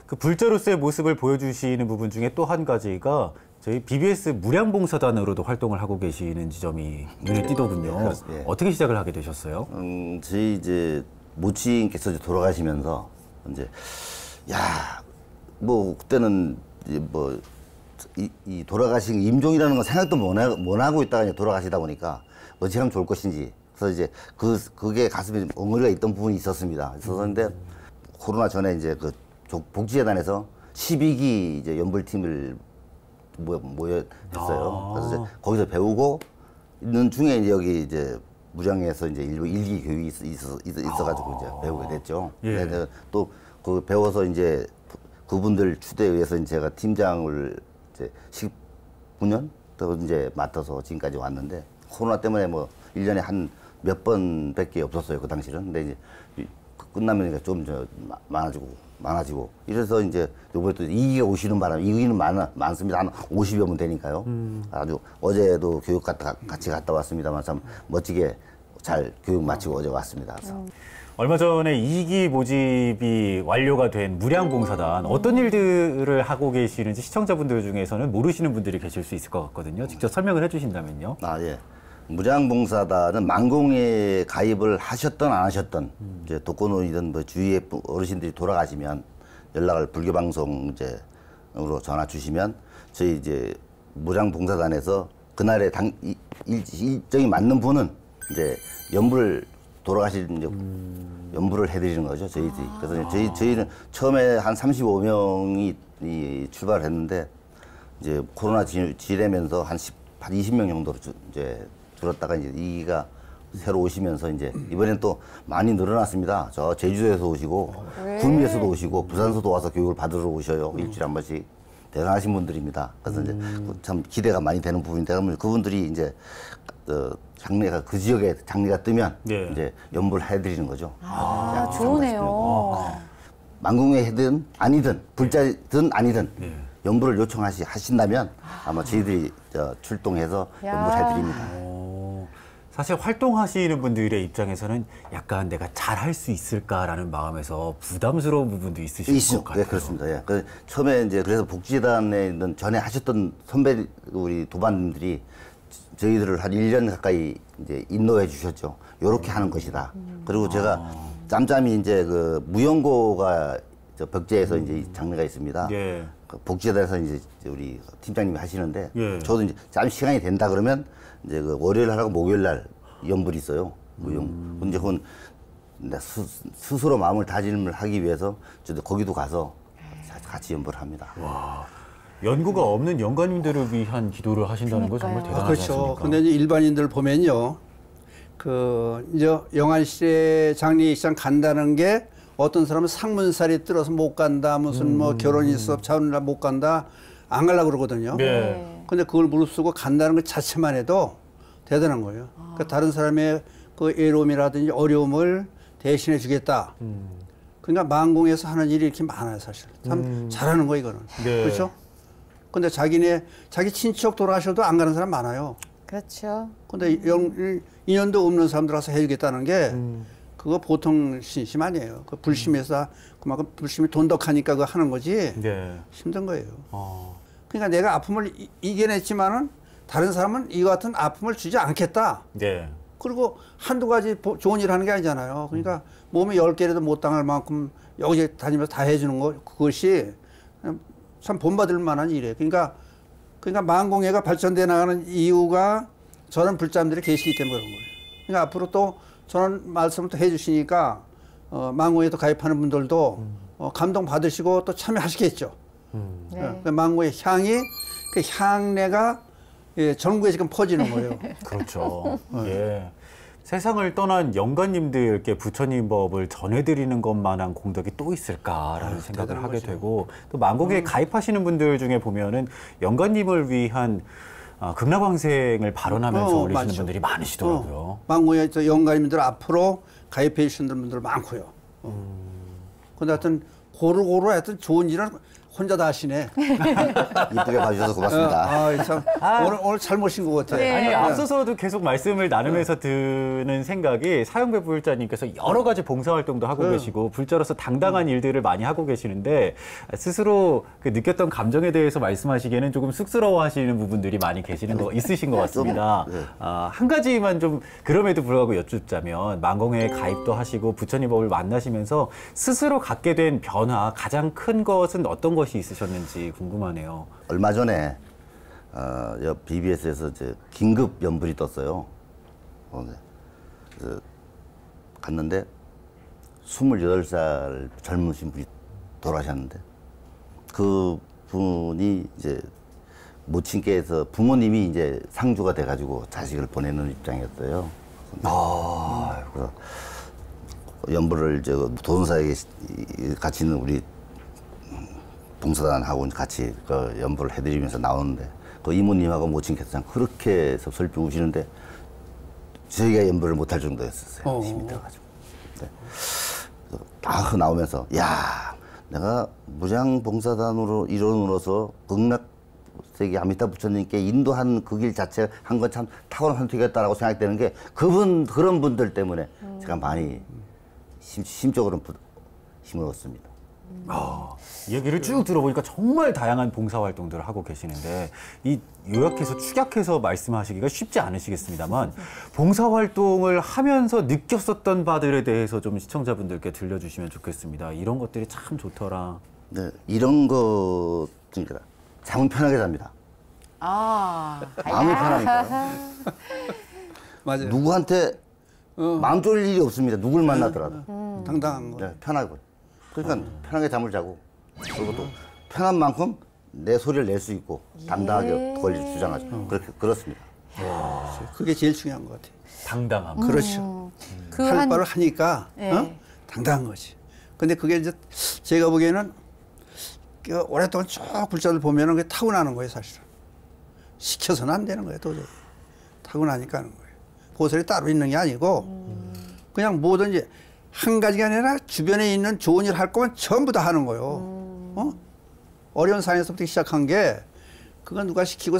A: 그 불자로서의 모습을 보여주시는 부분 중에 또 한 가지가 저희 BBS 무량봉사단으로도 활동을 하고 계시는 지점이 눈에 띄더군요.
D: 예.
A: 어떻게 시작을 하게 되셨어요?
D: 저희 이제 모친께서 이제 돌아가시면서 이제 뭐 그때는 이제 뭐 이 돌아가신 임종이라는 건 생각도 못 하고 있다가 이제 돌아가시다 보니까 어찌 하면 좋을 것인지 그래서 이제 그게 가슴에 엉거리가 있던 부분이 있었습니다. 있었는데 코로나 전에 이제 그 복지재단에서 12기 이제 연불팀을 모여 했어요. 그래서 이제 거기서 배우고 있는 중에 이제 여기 이제 무량에서 이제 일기 교육이 있어가지고 이제 배우게 됐죠.
A: 예.
D: 또 그 배워서 이제 그분들 추대에 의해서 제가 팀장을 이제 19년 또 이제 맡아서 지금까지 왔는데 코로나 때문에 뭐 1년에 한 몇 번밖에 없었어요. 그 당시는. 근데 이제 끝나면 좀 많아지고 이래서 이제 요번에 또 2기가 오시는 바람에 2기는 많습니다. 한 50여 분 되니까요. 아주 어제도 교육 같이 갔다 왔습니다만 참 멋지게 잘 교육 마치고 어제 왔습니다. 그래서.
A: 얼마 전에 2기 모집이 완료가 된 무량봉사단 어떤 일들을 하고 계시는지 시청자분들 중에서는 모르시는 분들이 계실 수 있을 것 같거든요. 직접 설명을 해주신다면요.
D: 예. 무량봉사단은 망공에 가입을 하셨던 안 하셨던 이제 독거노인이든 뭐 주위에 어르신들이 돌아가시면 연락을 불교방송 이제으로 전화 주시면 저희 이제 무량봉사단에서 그날에 일정이 맞는 분은 이제 연불 돌아가신 이제 연불을 해드리는 거죠 저희들이. 그래서 저희는 처음에 한 35명이 출발을 했는데 이제 코로나 지내면서 한 20명 정도로 이제 줄었다가 이제 2기가 새로 오시면서 이제 이번엔 또 많이 늘어났습니다. 저 제주도에서 오시고 구미에서도 오시고 부산서도 와서 교육을 받으러 오셔요. 일주일에 한 번씩. 대단하신 분들입니다. 그래서 이제 참 기대가 많이 되는 부분인데 그분들이 이제 장례가 그 지역에 장례가 뜨면 이제 연불을 해드리는 거죠.
B: 좋으네요.
D: 망궁에 해든 아니든 불자든 아니든 연불을 요청하신다면 아마 저희들이 출동해서 연불해드립니다.
A: 사실 활동하시는 분들의 입장에서는 약간 내가 잘할 수 있을까라는 마음에서 부담스러운 부분도 있으실 것 같아요.
D: 네, 그렇습니다. 예. 처음에 이제 그래서 복지재단에 있는 전에 하셨던 선배 우리 도반님들이 저희들을 한 1년 가까이 이제 인도해 주셨죠. 요렇게 하는 것이다. 그리고 제가 짬짬이 이제 그 무연고가 저 벽제에서 이제 장르가 있습니다.
A: 예.
D: 그 복지재단에서 이제 우리 팀장님이 하시는데
A: 예.
D: 저도 이제 잠 시간이 된다 그러면 이제 그 월요일 하고 목요일 날 연불이 있어요. 근데 그건 스스로 마음을 다짐을 하기 위해서 저도 거기도 가서 같이 연불을 합니다.
A: 와, 연구가 없는 영가님들을 위한 기도를 하신다는 거 정말 대단하지
C: 그렇죠.
A: 않습니까?
C: 근데 이제 일반인들 보면요, 그 이제 영안실에 장례식장 간다는 게 어떤 사람은 상문살이 들어서 못 간다, 무슨 뭐 결혼이 있어 자느라 못 간다, 안 가려고 그러거든요.
A: 네.
C: 근데 그걸 무릅쓰고 간다는 것 자체만 해도 대단한 거예요. 그러니까 다른 사람의 그 애로움이라든지 어려움을 대신해 주겠다. 그러니까 망공에서 하는 일이 이렇게 많아요, 사실. 참 잘하는 거 이거는.
A: 네.
C: 그렇죠? 근데 자기 친척 돌아가셔도 안 가는 사람 많아요.
B: 그렇죠.
C: 근데 인연도 없는 사람들 와서 해주겠다는 게 그거 보통 신심 아니에요. 그 불심에서 그만큼 불심이 돈덕하니까 그거 하는 거지.
A: 네.
C: 힘든 거예요.
A: 어.
C: 그러니까 내가 아픔을 이겨냈지만은 다른 사람은 이와 같은 아픔을 주지 않겠다.
A: 네.
C: 그리고 한두 가지 좋은 일 하는 게 아니잖아요. 그러니까 몸에 10개라도 못 당할 만큼 여기저기 다니면서 다 해주는 거, 그것이 참 본받을 만한 일이에요. 그러니까 만공회가 발전돼 나가는 이유가 저런 불자들이 계시기 때문에 그런 거예요. 그러니까 앞으로 또 저런 말씀을 또 해주시니까 만공회도 가입하는 분들도 감동 받으시고 또 참여하시겠죠.
B: 네.
C: 만공의 향이, 그 향내가 예, 전국에 지금 퍼지는 거예요.
A: 그렇죠. 예. 세상을 떠난 영가님들께 부처님 법을 전해드리는 것만한 공덕이 또 있을까라는 생각을 하게 되고, 또 만공에 가입하시는 분들 중에 보면은 영가님을 위한 극락왕생을 발언하면서 올리시는
C: 많죠.
A: 분들이 많으시더라고요.
C: 만공의 영가님들 앞으로 가입해 주시는 분들 많고요. 근데 하여튼 고루고루 하여튼 좋은 일은 혼자 다 하시네.
D: 이쁘게 봐주셔서 고맙습니다.
C: 참 오늘 잘 모신 것 같아요.
B: 네.
A: 아니, 앞서서도 계속 말씀을 나누면서 드는 생각이 사형배 불자님께서 여러 가지 봉사활동도 하고 계시고 불자로서 당당한 일들을 많이 하고 계시는데 스스로 그 느꼈던 감정에 대해서 말씀하시기에는 조금 쑥스러워하시는 부분들이 많이 있으신 것 같습니다. 한 가지만 좀 그럼에도 불구하고 여쭙자면 만공회에 가입도 하시고 부처님 법을 만나시면서 스스로 갖게 된 변화, 가장 큰 것은 어떤 것이 있으셨는지 궁금하네요.
D: 얼마 전에 옆 BBS에서 긴급 연불이 떴어요. 그래서 갔는데 28살 젊으신 분이 돌아가셨는데 그 분이 이제 모친께서 부모님이 이제 상주가 돼가지고 자식을 보내는 입장이었어요. 그래서 연불을 도don사에 같이 있는 우리 봉사단하고 같이 그 연불을 해드리면서 나오는데 그 이모님하고 모친께서 참 그렇게 슬피 우시는데 저희가 연불을 못할 정도였었어요. 힘이 들어가지고. 네. 딱 나오면서 야, 내가 무장봉사단으로 일원으로서 극락세계 아미타 부처님께 인도한 그 길 자체 한 건 참 타고난 선택이었다라고 생각되는 게 그런 분들 때문에 제가 많이 심적으로 힘을 얻습니다.
A: 얘기를 쭉 들어보니까 정말 다양한 봉사활동들을 하고 계시는데 이 요약해서 축약해서 말씀하시기가 쉽지 않으시겠습니다만 봉사활동을 하면서 느꼈었던 바들에 대해서 좀 시청자분들께 들려주시면 좋겠습니다. 이런 것들이 참 좋더라.
D: 네, 이런 거 그러니까 잠은 편하게 잡니다. 마음이 편하니까.
C: 맞아요.
D: 누구한테 마음 졸일 일이 없습니다. 누굴 만나더라도.
C: 당당한 거.
D: 네, 편하고. 그러니까 편하게 잠을 자고 그리고 또 편한 만큼 내 소리를 낼 수 있고 당당하게 권리를 주장하죠. 그렇습니다.
C: 그게 제일 중요한 것 같아요.
A: 당당함.
C: 그렇죠. 할 바를 하니까 당당한 거지. 근데 그게 이제 제가 보기에는 오랫동안 쭉 불자들 보면은 그게 타고나는 거예요, 사실은. 시켜서는 안 되는 거예요, 도저히. 타고나니까 하는 거예요. 보살이 따로 있는 게 아니고 그냥 뭐든지 한 가지가 아니라 주변에 있는 좋은 일 할 거면 전부 다 하는 거예요. 어려운 상황에서부터 시작한 게 그건 누가 시키고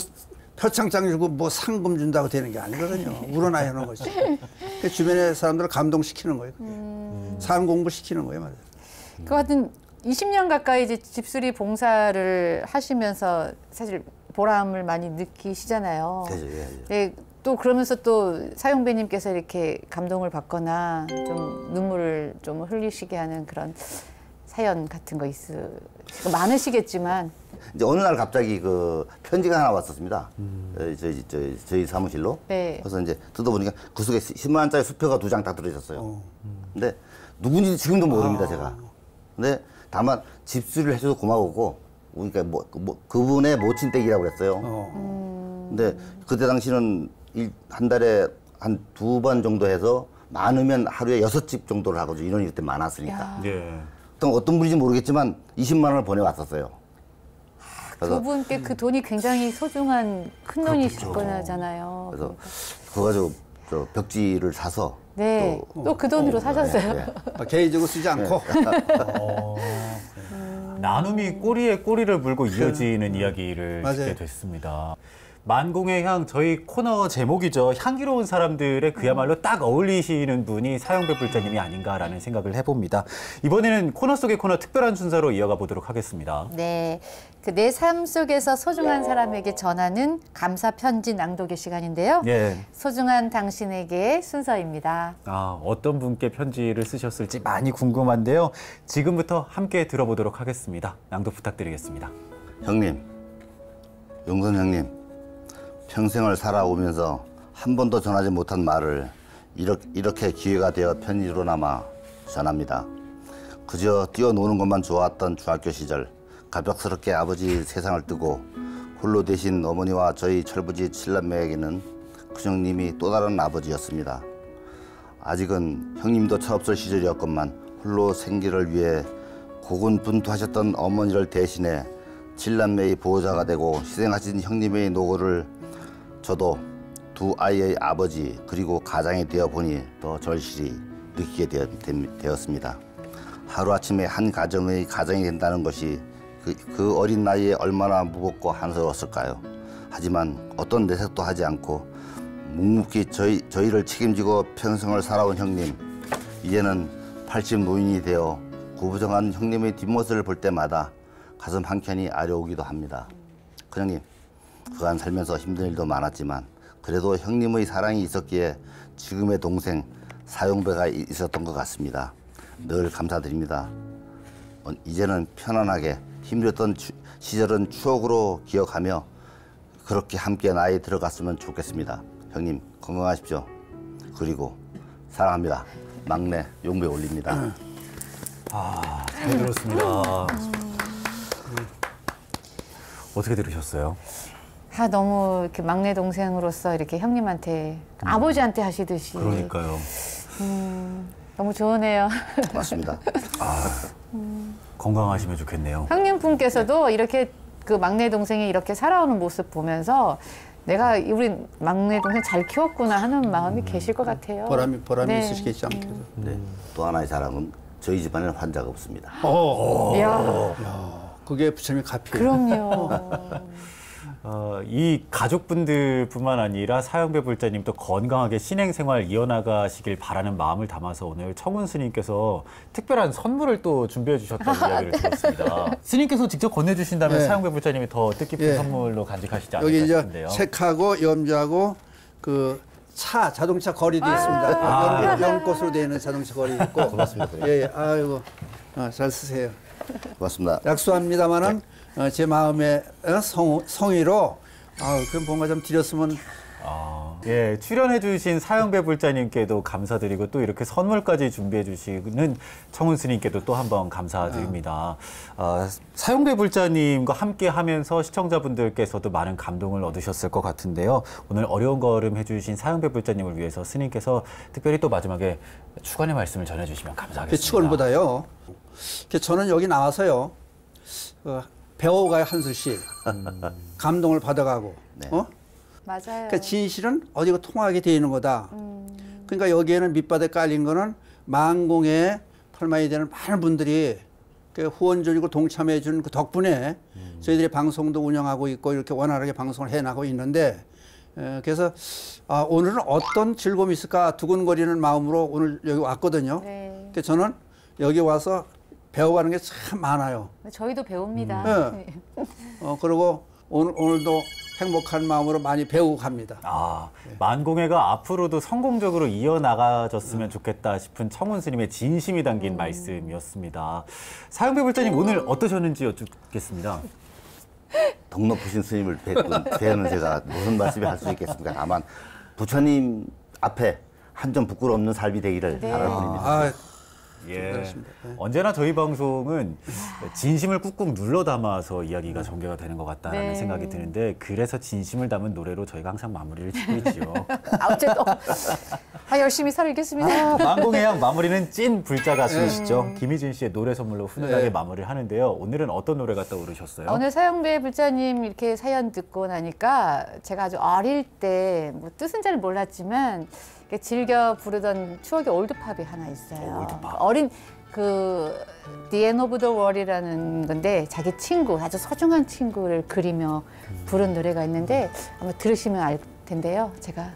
C: 표창장 주고 뭐 상금 준다고 되는 게 아니거든요. 우러나야 하는 거지. 그 주변의 사람들을 감동시키는 거예요. 삶 공부시키는 거예요. 맞아요.
B: 그 하여튼 20년 가까이 이제 집수리 봉사를 하시면서 사실 보람을 많이 느끼시잖아요.
D: 그죠, 예.
B: 네, 또 그러면서 또 사용배님께서 이렇게 감동을 받거나 좀 눈물을 좀 흘리시게 하는 그런 사연 같은 거 많으시겠지만
D: 이제 어느 날 갑자기 그 편지가 하나 왔었습니다. 저희 사무실로.
B: 네.
D: 그래서 이제 뜯어보니까 그 속에 10만 원짜리 수표가 2장 딱 들어있었어요. 근데 누군지 지금도 모릅니다, 제가. 근데 다만 집수리를 해줘서 고마웠고, 그러니까 그분의 모친댁이라고 그랬어요. 근데 그때 당시는 한 달에 한 2번 정도 해서 많으면 하루에 6집 정도를 하거든요. 인원이 그때 많았으니까.
A: 예.
D: 어떤 분인지 모르겠지만 20만 원을 보내왔었어요.
B: 두 분께 그 돈이 굉장히 소중한 큰 돈이실 거잖아요.
D: 그래서 그거 가지고 저 벽지를 사서
B: 네, 또 그 돈으로 사셨어요.
D: 네.
C: 개인적으로 쓰지 않고.
A: 나눔이 꼬리에 꼬리를 물고 이어지는 이야기를
C: 맞아요.
A: 듣게 됐습니다. 만공의 향, 저희 코너 제목이죠. 향기로운 사람들의 그야말로 딱 어울리시는 분이 사용배 불자님이 아닌가라는 생각을 해봅니다. 이번에는 코너 속의 코너 특별한 순서로 이어가 보도록 하겠습니다.
B: 네, 그 내 삶 속에서 소중한 사람에게 전하는 감사 편지 낭독의 시간인데요.
A: 예.
B: 소중한 당신에게 순서입니다.
A: 어떤 분께 편지를 쓰셨을지 많이 궁금한데요. 지금부터 함께 들어보도록 하겠습니다. 낭독 부탁드리겠습니다.
D: 형님, 용선 형님, 평생을 살아오면서 한 번도 전하지 못한 말을 이렇게 기회가 되어 편지로나마 전합니다. 그저 뛰어노는 것만 좋아했던 중학교 시절, 갑작스럽게 아버지 세상을 뜨고 홀로 되신 어머니와 저희 철부지 7남매에게는 큰형님이 또 다른 아버지였습니다. 아직은 형님도 철없을 시절이었건만 홀로 생계를 위해 고군분투하셨던 어머니를 대신해 7남매의 보호자가 되고 희생하신 형님의 노고를 저도 두 아이의 아버지 그리고 가장이 되어 보니 더 절실히 느끼게 되었습니다. 하루아침에 한 가정이 된다는 것이 그 어린 나이에 얼마나 무겁고 한스러웠을까요? 하지만 어떤 내색도 하지 않고 묵묵히 저희를 책임지고 평생을 살아온 형님, 이제는 80 노인이 되어 구부정한 형님의 뒷모습을 볼 때마다 가슴 한켠이 아려오기도 합니다. 큰형님, 그간 살면서 힘든 일도 많았지만 그래도 형님의 사랑이 있었기에 지금의 동생 사용배가 있었던 것 같습니다. 늘 감사드립니다. 이제는 편안하게 힘들었던 시절은 추억으로 기억하며 그렇게 함께 나이 들어갔으면 좋겠습니다. 형님 건강하십시오. 그리고 사랑합니다. 막내 용배 올립니다.
A: 잘 들었습니다. 어떻게 들으셨어요?
B: 너무 이렇게 막내 동생으로서 이렇게 형님한테 아버지한테 하시듯이.
A: 그러니까요.
B: 너무 좋으네요.
D: 맞습니다.
A: 건강하시면 좋겠네요.
B: 형님 분께서도 이렇게 그 막내 동생이 이렇게 살아오는 모습 보면서 내가 우리 막내 동생 잘 키웠구나 하는 마음이 계실 것 같아요.
C: 보람이
B: 네.
C: 있으시겠지 않겠어요.
D: 네. 또 하나의 자랑은 저희 집안에는 환자가 없습니다.
B: 이야,
C: 그게 부처님의 가피예요.
B: 그럼요.
A: 이 가족분들뿐만 아니라 사용배 불자님도 건강하게 신행생활 이어나가시길 바라는 마음을 담아서 오늘 청운 스님께서 특별한 선물을 또 준비해 주셨다는 이야기를 들었습니다. 스님께서 직접 건네주신다면
C: 네.
A: 사용배 불자님이 더 뜻깊은
C: 예.
A: 선물로 간직하시지 않을까
C: 여기 이제
A: 싶은데요.
C: 책하고 염주하고 그 자동차 거리도 있습니다. 연꽃으로 되어 있는 자동차 거리 있고.
D: 고맙습니다.
C: 예, 아이고, 잘 쓰세요.
D: 고맙습니다.
C: 약속합니다만은 제 마음의 성의로 그럼 뭔가 좀 드렸으면.
A: 예, 출연해주신 사용배 불자님께도 감사드리고 또 이렇게 선물까지 준비해주시는 청운 스님께도 또 한 번 감사드립니다. 사용배 불자님과 함께하면서 시청자분들께서도 많은 감동을 얻으셨을 것 같은데요. 오늘 어려운 걸음 해주신 사용배 불자님을 위해서 스님께서 특별히 또 마지막에 축원의 말씀을 전해주시면 감사하겠습니다.
C: 축원보다요. 저는 여기 나와서요. 배워가요 한 수씩 감동을 받아가고.
D: 네.
B: 맞아요.
C: 그러니까 진실은 어디가 통하게 되어 있는 거다. 그러니까 여기에는 밑바닥에 깔린 거는 만공에 털만이 되는 많은 분들이 후원 주고 동참해 준 그 덕분에 저희들이 방송도 운영하고 있고 이렇게 원활하게 방송을 해나가고 있는데 그래서 오늘은 어떤 즐거움이 있을까 두근거리는 마음으로 오늘 여기 왔거든요.
B: 네.
C: 그래서 저는 여기 와서 배워가는 게 참 많아요.
B: 저희도 배웁니다.
C: 네. 그리고 오늘도 행복한 마음으로 많이 배우고 갑니다.
A: 만공회가 앞으로도 성공적으로 이어나가졌으면 좋겠다 싶은 청운 스님의 진심이 담긴 말씀이었습니다. 사용배 불자님 오늘 어떠셨는지 여쭙겠습니다.
D: 덕 높으신 스님을 뵈는 제가 무슨 말씀을 할 수 있겠습니까? 다만 부처님 앞에 한 점 부끄러 없는 삶이 되기를 바라봅니다.
A: 예. 언제나 저희 방송은 진심을 꾹꾹 눌러 담아서 이야기가 전개가 되는 것 같다는 생각이 드는데 그래서 진심을 담은 노래로 저희가 항상 마무리를 짓고 있죠.
B: 어쨌든 열심히 살겠습니다.
A: 만공회양 마무리는 찐 불자 가수이시죠. 김희진 씨의 노래 선물로 훈훈하게 마무리를 하는데요. 오늘은 어떤 노래가 떠오르셨어요?
B: 오늘 사용배 불자님 이렇게 사연 듣고 나니까 제가 아주 어릴 때 뭐 뜻은 잘 몰랐지만 즐겨 부르던 추억의 올드팝이 하나 있어요.
A: 올드팝.
B: 어린 The End of the World이라는 건데 자기 친구, 아주 소중한 친구를 그리며 부른 노래가 있는데 아마 들으시면 알 텐데요. 제가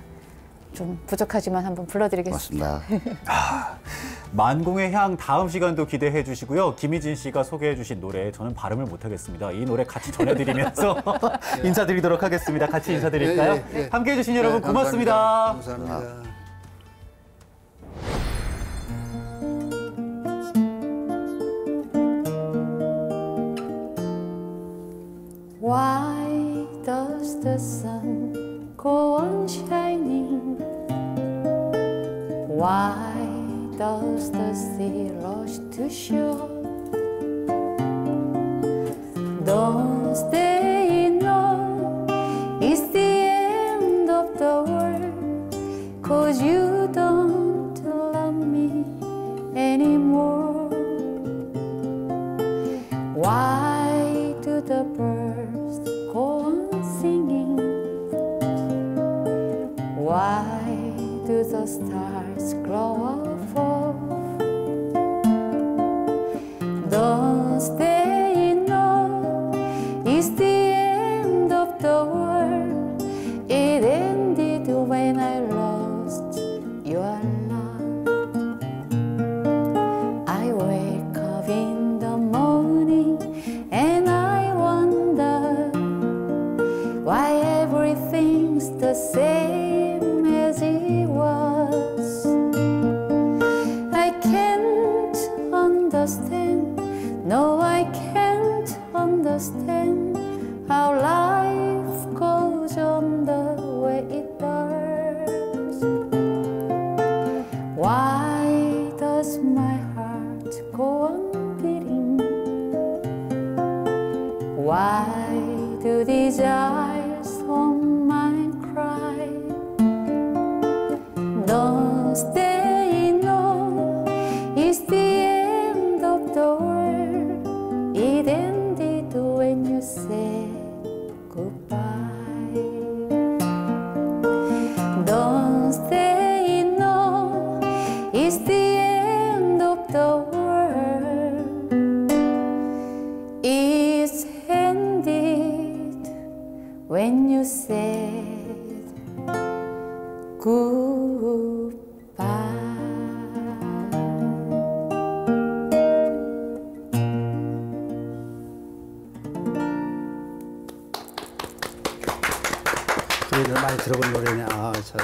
B: 좀 부족하지만 한번 불러드리겠습니다.
D: 고맙습니다.
A: 만공의 향 다음 시간도 기대해 주시고요. 김희진 씨가 소개해 주신 노래 저는 발음을 못하겠습니다. 이 노래 같이 전해드리면서 인사드리도록 하겠습니다. 같이 인사드릴까요? 함께해 주신 여러분 고맙습니다.
C: 감사합니다.
B: Why does the sun go on shining? Why does the sea rush to shore? Don't stay no, it's the end of the world, 'cause you don't love me anymore. Why do the birds go on singing? Why do the stars glow above? Don't stay no, it's the end of the world. It ended when I lost your love. I wake up in the morning and I wonder why everything's the same as it was. I can't understand, no I can't understand how life goes on the way it does. Why does my heart go on beating? Why do these eyes on mine cry? Don't stay no, it's the end of the world. It ended when you said goodbye. Don't stay no, it's the end of the world. It's ended when you said goodbye.
C: 저희들 많이 들어본 노래네. 참.